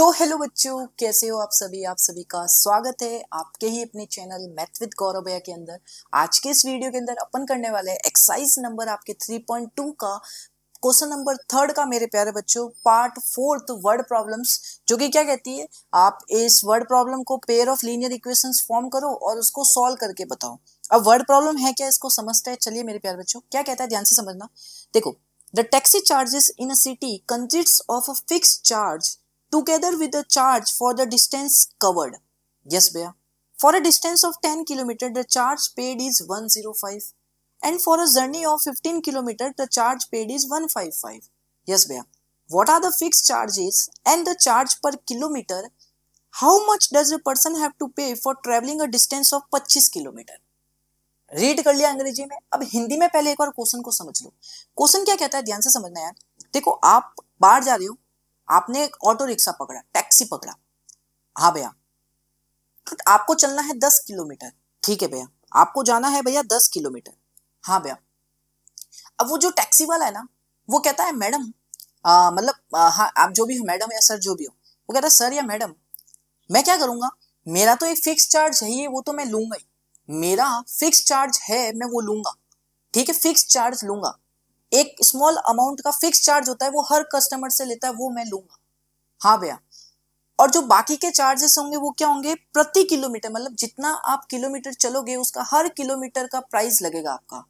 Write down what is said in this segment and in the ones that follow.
तो हेलो बच्चों, कैसे हो आप सभी का स्वागत है आपके ही अपने चैनल मैथ विद गौरव भैया के अंदर। आज के इस वीडियो के अंदर अपन करने वाले हैं एक्सरसाइज नंबर आपके 3.2 का क्वेश्चन नंबर 3 का मेरे प्यारे बच्चों पार्ट 4 वर्ड प्रॉब्लम्स, जो कि क्या कहती है, आप इस वर्ड प्रॉब्लम को pair of linear equations form करो और उसको सॉल्व करके बताओ। अब वर्ड प्रॉब्लम है क्या, इसको समझते हैं। चलिए मेरे प्यारे बच्चों, क्या कहता है ध्यान से समझना। देखो, the taxi charges in a city consist of a fixed charge together with the charge for the distance covered. Yes भैया, for a distance of 10 km the charge paid is 105 and for a journey of 15 km the charge paid is 155. Yes भैया, what are the fixed charges and the charge per kilometer? How much does a person have to pay for traveling a distance of 25 km? Read कर लिया अंग्रेजी में, अब हिंदी में पहले एक बार question को समझ लो। क्वेश्चन क्या कहता है ध्यान से समझना यार। देखो, आप बाहर जा रहे हो, आपने एक ऑटो रिक्शा पकड़ा, टैक्सी पकड़ा। हाँ भैया, तो आपको चलना है 10 किलोमीटर। ठीक है भैया, आपको जाना है भैया 10 किलोमीटर। हाँ भैया, अब वो जो टैक्सी वाला है ना, वो कहता है मैडम, मतलब हाँ, आप जो भी हो, मैडम या सर जो भी हो, वो कहता है सर या मैडम, मैं क्या करूंगा, मेरा तो एक फिक्स चार्ज है ही, वो तो मैं लूंगा ही। मेरा फिक्स चार्ज है, मैं वो लूंगा। ठीक है, फिक्स चार्ज लूंगा। एक स्मॉल अमाउंट का फिक्स चार्ज होता है, वो हर कस्टमर से लेता है, वो मैं लूंगा। हाँ भैया, और जो बाकी के चार्जेस होंगे वो क्या होंगे, प्रति किलोमीटर, मतलब जितना आप किलोमीटर चलोगे उसका हर किलोमीटर का प्राइस लगेगा आपका।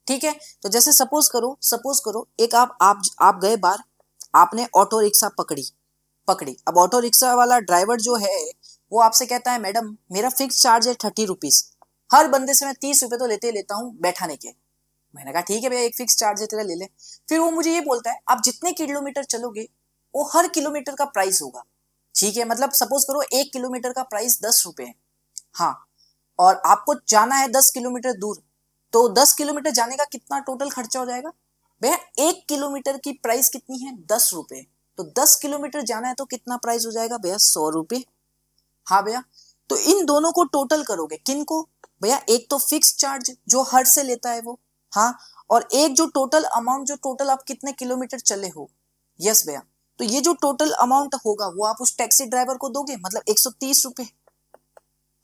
ठीक है, तो जैसे सपोज करो एक आप गए बाहर, आपने ऑटो रिक्शा पकड़ी। अब ऑटो रिक्शा वाला ड्राइवर जो है वो आपसे कहता है मैडम मेरा फिक्स चार्ज है 30 रुपीज, हर बंदे से मैं 30 रुपए तो लेते ही लेता हूँ बैठाने के। मैंने कहा ठीक है भैया, एक फिक्स चार्ज है तेरा, ले ले। फिर वो मुझे ये बोलता है आप जितने किलोमीटर चलोगे वो हर किलोमीटर का प्राइस होगा। ठीक है, मतलब सपोज करो 1 किलोमीटर का प्राइस 10 रुपए है। हाँ, और आपको जाना है 10 किलोमीटर दूर, तो 10 किलोमीटर जाने का कितना टोटल खर्चा हो जाएगा भैया? 1 किलोमीटर की प्राइस कितनी है, 10 रुपए। तो 10 किलोमीटर जाना है तो कितना प्राइस हो जाएगा भैया, 100 रुपए। हाँ भैया, तो इन दोनों को टोटल करोगे, किन को भैया? एक तो फिक्स चार्ज जो हर से लेता है वो, हाँ, और एक जो टोटल अमाउंट, जो टोटल आप कितने किलोमीटर चले हो। यस भैया, तो ये जो टोटल अमाउंट होगा वो आप उस टैक्सी ड्राइवर को दोगे, मतलब 130 रुपए।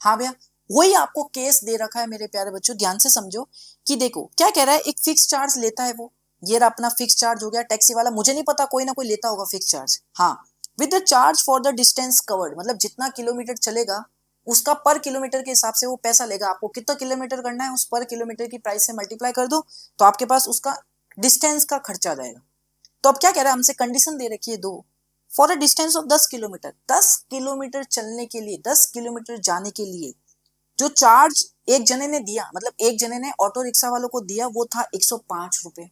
हाँ भैया, वही आपको केस दे रखा है मेरे प्यारे बच्चों, ध्यान से समझो कि देखो क्या कह रहा है, एक फिक्स चार्ज लेता है वो। ये रहा अपना फिक्स चार्ज हो गया, टैक्सी वाला मुझे नहीं पता, कोई ना कोई लेता होगा फिक्स चार्ज। हाँ, with the charge for the distance covered, मतलब जितना किलोमीटर चलेगा उसका पर किलोमीटर के हिसाब से वो पैसा लेगा। आपको कितना किलोमीटर करना है, उस पर किलोमीटर की प्राइस से मल्टीप्लाई कर दो, तो आपके पास उसका डिस्टेंस का खर्चा आ जाएगा। तो अब क्या कह रहा है, हमसे कंडीशन दे रखी है दो, for a distance of 10 kilometre, 10 kilometre चलने के लिए, 10 किलोमीटर जाने के लिए जो चार्ज एक जने ने दिया, मतलब एक जने ने ऑटो रिक्शा वालों को दिया, वो था 105 रुपए।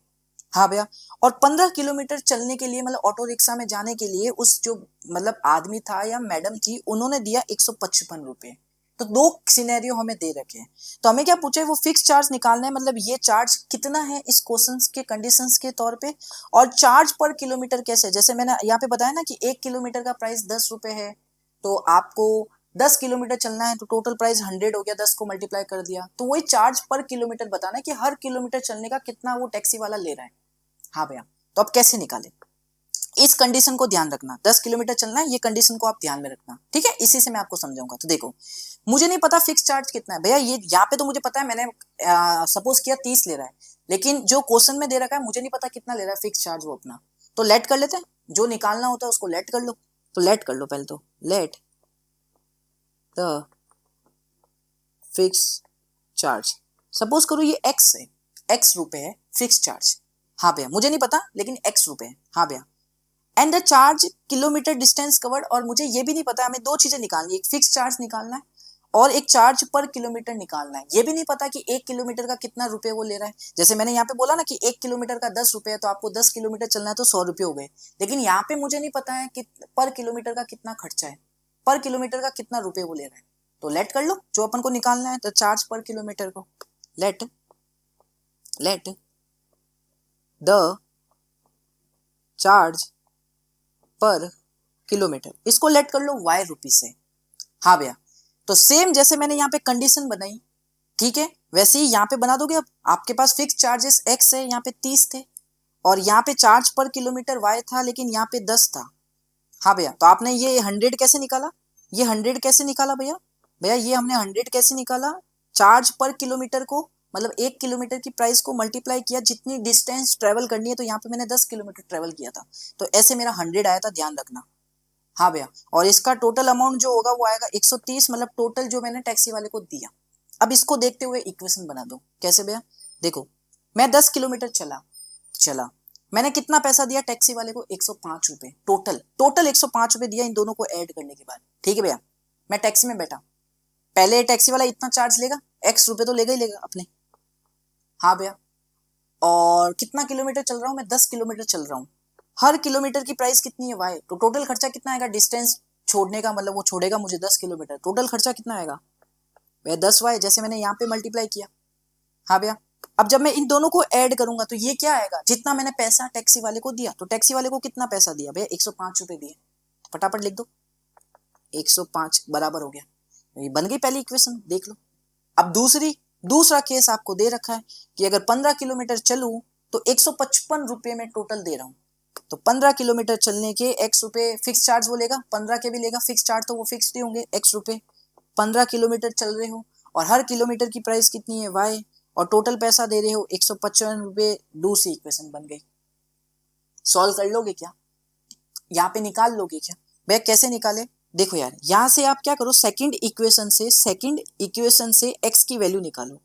हाँ भैया, और 15 किलोमीटर चलने के लिए, मतलब ऑटो रिक्शा में जाने के लिए, उस जो मतलब आदमी था या मैडम थी, उन्होंने दिया 155 रुपए। तो दो सिनेरियो हमें दे रखे हैं, तो हमें क्या पूछा है, वो फिक्स चार्ज निकालना है, मतलब ये चार्ज कितना है इस क्वेश्चन के कंडीशंस के तौर पे। और चार्ज पर किलोमीटर कैसे, जैसे मैंने यहाँ पे बताया ना कि 1 किलोमीटर का प्राइस 10 रुपए है, तो आपको 10 किलोमीटर चलना है तो टोटल प्राइस 100 हो गया, 10 को मल्टीप्लाई कर दिया, तो वही चार्ज पर किलोमीटर बताना है कि हर किलोमीटर चलने का कितना वो टैक्सी वाला ले रहा है। हाँ भैया, तो अब कैसे निकालें, इस कंडीशन को ध्यान रखना, 10 किलोमीटर चलना है, ये कंडीशन को आप ध्यान में रखना। ठीक है, इसी से मैं आपको समझाऊंगा। तो देखो, मुझे नहीं पता फिक्स चार्ज कितना है भैया, ये यहाँ पे तो मुझे पता है, मैंने सपोज किया 30 ले रहा है, लेकिन जो क्वेश्चन में दे रखा है मुझे नहीं पता कितना ले रहा है फिक्स चार्ज वो अपना। तो लेट कर लेते हैं, जो निकालना होता है उसको लेट कर लो। तो लेट कर लो पहले, तो let the fix charge, suppose करो ये एक्स है, एक्स रुपए है फिक्स चार्ज। हाँ भैया, मुझे नहीं पता लेकिन एक्स रुपए है। हाँ भैया, and the charge kilometre distance covered, और मुझे ये भी नहीं पता, हमें दो चीजें निकालनी है, एक फिक्स चार्ज निकालना है और एक चार्ज पर किलोमीटर निकालना है। ये भी नहीं पता कि 1 किलोमीटर का कितना रुपए वो ले रहा है। जैसे मैंने यहाँ पे बोला ना कि 1 किलोमीटर का 10 रुपए है, तो आपको 10 किलोमीटर चलना है तो 100 रुपए हो गए, लेकिन यहाँ पे मुझे नहीं पता है कि पर किलोमीटर का कितना खर्चा है, पर किलोमीटर का कितना रुपए वो ले रहा है। तो लेट कर लो जो अपन को निकालना है, तो चार्ज पर किलोमीटर को let the charge per kilometre, इसको लेट कर लो वाई रुपी से। हाँ भैया, तो सेम जैसे मैंने यहाँ पे कंडीशन बनाई, ठीक है, वैसे ही यहाँ पे बना दोगे। अब आपके पास फिक्स चार्जेस एक्स है, यहाँ पे 30 थे, और यहाँ पे चार्ज पर किलोमीटर वाई था, लेकिन यहाँ पे 10 था। हाँ भैया, तो आपने ये 100 कैसे निकाला, ये 100 कैसे निकाला भैया, भैया ये हमने 100 कैसे निकाला, चार्ज पर किलोमीटर को, मतलब 1 किलोमीटर की प्राइस को मल्टीप्लाई किया जितनी डिस्टेंस ट्रेवल करनी है, तो यहाँ पे मैंने 10 किलोमीटर ट्रेवल किया था, तो ऐसे मेरा 100 आया था, ध्यान रखना। हाँ भैया, और इसका टोटल अमाउंट जो होगा वो आएगा 130, मतलब टोटल जो मैंने टैक्सी वाले को दिया। अब इसको देखते हुए इक्वेशन बना दो। कैसे भैया, देखो मैं 10 किलोमीटर चला, मैंने कितना पैसा दिया टैक्सी वाले को, 105 रुपए, टोटल 105 रुपए दिया इन दोनों को ऐड करने के बाद। ठीक है भैया, मैं टैक्सी में बैठा, पहले टैक्सी वाला इतना चार्ज लेगा, x रुपए तो लेगा ही लेगा अपने। हाँ भैया, और कितना किलोमीटर चल रहा हूँ मैं, 10 किलोमीटर चल रहा हूँ, हर किलोमीटर की प्राइस कितनी है y, तो टोटल खर्चा कितना आएगा डिस्टेंस छोड़ने का, मतलब वो छोड़ेगा मुझे 10 किलोमीटर, टोटल खर्चा कितना आएगा भैया 10y, जैसे मैंने यहाँ पे मल्टीप्लाई किया। हाँ भैया, अब जब मैं इन दोनों को ऐड करूंगा तो ये क्या आएगा, जितना मैंने पैसा टैक्सी वाले को दिया, तो टैक्सी वाले को कितना पैसा दिया भैया, 105 रुपए दिए, फटाफट लिख दो, 105 बराबर हो गया, ये बन गई पहली इक्वेशन, देख लो। अब दूसरा केस आपको दे रखा है कि अगर 15 किलोमीटर चलूं तो 155 रुपए में टोटल दे रहा हूं, तो 15 किलोमीटर चलने के x रुपए फिक्स चार्ज वो लेगा, 15 के भी लेगा फिक्स चार्ज, तो वो फिक्स ही होंगे x रुपए, 15 किलोमीटर चल रहे हो और हर किलोमीटर की प्राइस कितनी है y, और टोटल पैसा दे रहे हो 155 रुपए, दूसरी इक्वेशन बन गई। सॉल्व कर लोगे क्या, यहाँ पे निकाल लोगे क्या भैया, कैसे निकाले, देखो यार यहाँ से आप क्या करो, सेकंड इक्वेशन से x की वैल्यू निकालो,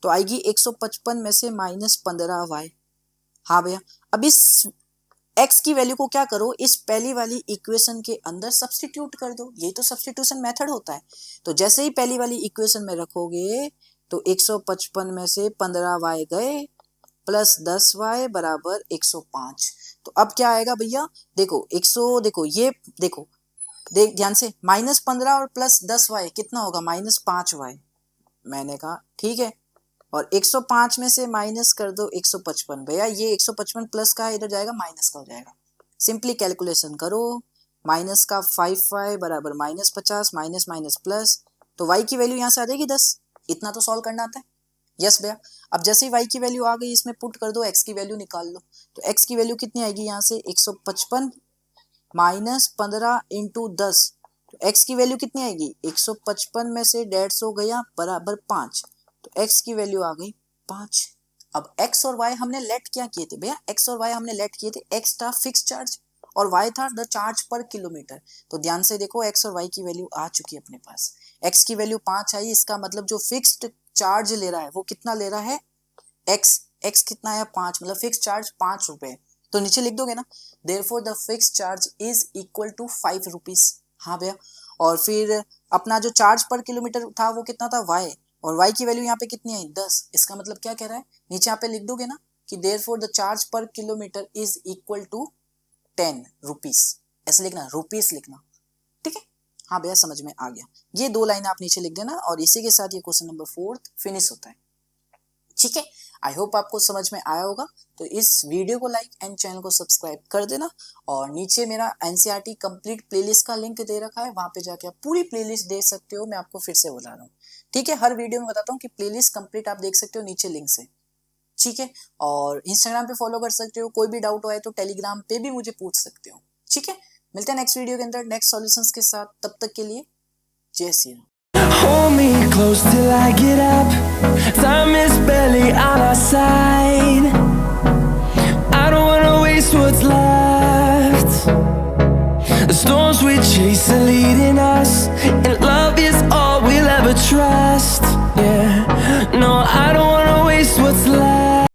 तो आएगी 155 में से -15y। हाँ भैया, अब इस x की वैल्यू को क्या करो, इस पहली वाली इक्वेशन के अंदर सब्स्टिट्यूट कर दो, यही तो सब्स्टिट्यूशन मेथड होता है। तो जैसे ही पहली वाली इक्वेशन में रखोगे तो 155 में से 15y गए प्लस 10y बराबर 105, तो अब क्या आएगा भैया, देखो 100, देखो ये देखो, देख ध्यान से, -15 और प्लस 10y कितना होगा, -5y, मैंने कहा ठीक है, और 105 में से माइनस कर दो 155, भैया ये 155 प्लस का इधर जाएगा माइनस का हो जाएगा, सिंपली कैलकुलेशन करो, माइनस का 5y बराबर -50, माइनस माइनस प्लस, तो y की वैल्यू यहाँ से आ जाएगी 10, इतना तो सॉल्व करना आता है। यस भैया, अब जैसे ही y की वैल्यू आ गई इसमें पुट कर दो, x की वैल्यू निकाल लो, तो x की वैल्यू कितनी आएगी यहाँ से, 155 -15 इंटू 10, तो x की वैल्यू कितनी आएगी, 155 में से 150 गया बराबर 5, तो x की वैल्यू आ गई 5। अब x और y हमने लेट क्या किए थे भैया, x और y हमने लेट किए थे, x था फिक्स चार्ज और y था द चार्ज पर किलोमीटर, तो ध्यान से देखो x और y की वैल्यू आ चुकी है अपने पास, x की वैल्यू 5 आई, इसका मतलब जो फिक्स्ड चार्ज ले रहा है वो कितना ले रहा है, x कितना है 5, मतलब फिक्स चार्ज 5 रुपए, तो नीचे लिख दोगे ना, therefore the fix charge is equal to 5 rupees. हाँ भैया, और फिर अपना जो चार्ज पर किलोमीटर था वो कितना था y, और y की वैल्यू यहाँ पे कितनी आई 10, इसका मतलब क्या कह रहा है, नीचे यहाँ पे लिख दोगे ना कि therefore the charge per kilometre is equal to 10 rupees, ऐसे लिखना, रुपीस लिखना, ठीक है। हाँ भैया समझ में आ गया, ये 2 लाइन आप नीचे लिख देना, और इसी के साथ ये क्वेश्चन नंबर 4 फिनिश होता है, ठीक है। आई होप आपको समझ में आया होगा, तो इस वीडियो को लाइक एंड चैनल को सब्सक्राइब कर देना, और नीचे मेरा एनसीईआरटी कंप्लीट प्लेलिस्ट का लिंक दे रखा है, वहां पे जाके आप पूरी प्लेलिस्ट देख सकते हो, मैं आपको फिर से बता रहा हूँ, ठीक है। हर वीडियो में बताता हूँ कि प्लेलिस्ट कंप्लीट आप देख सकते हो नीचे लिंक से, ठीक है। और इंस्टाग्राम पे फॉलो कर सकते हो, कोई भी डाउट हो तो टेलीग्राम पे भी मुझे पूछ सकते हो, ठीक है। मिलते हैं नेक्स्ट वीडियो के अंदर नेक्स्ट सॉल्यूशंस के साथ, तब तक के लिए जय Shri Ram. Hold me close till I get up. Time is barely on our side. I don't wanna waste what's left. The storms we chase are leading us, and love is all we'll ever trust.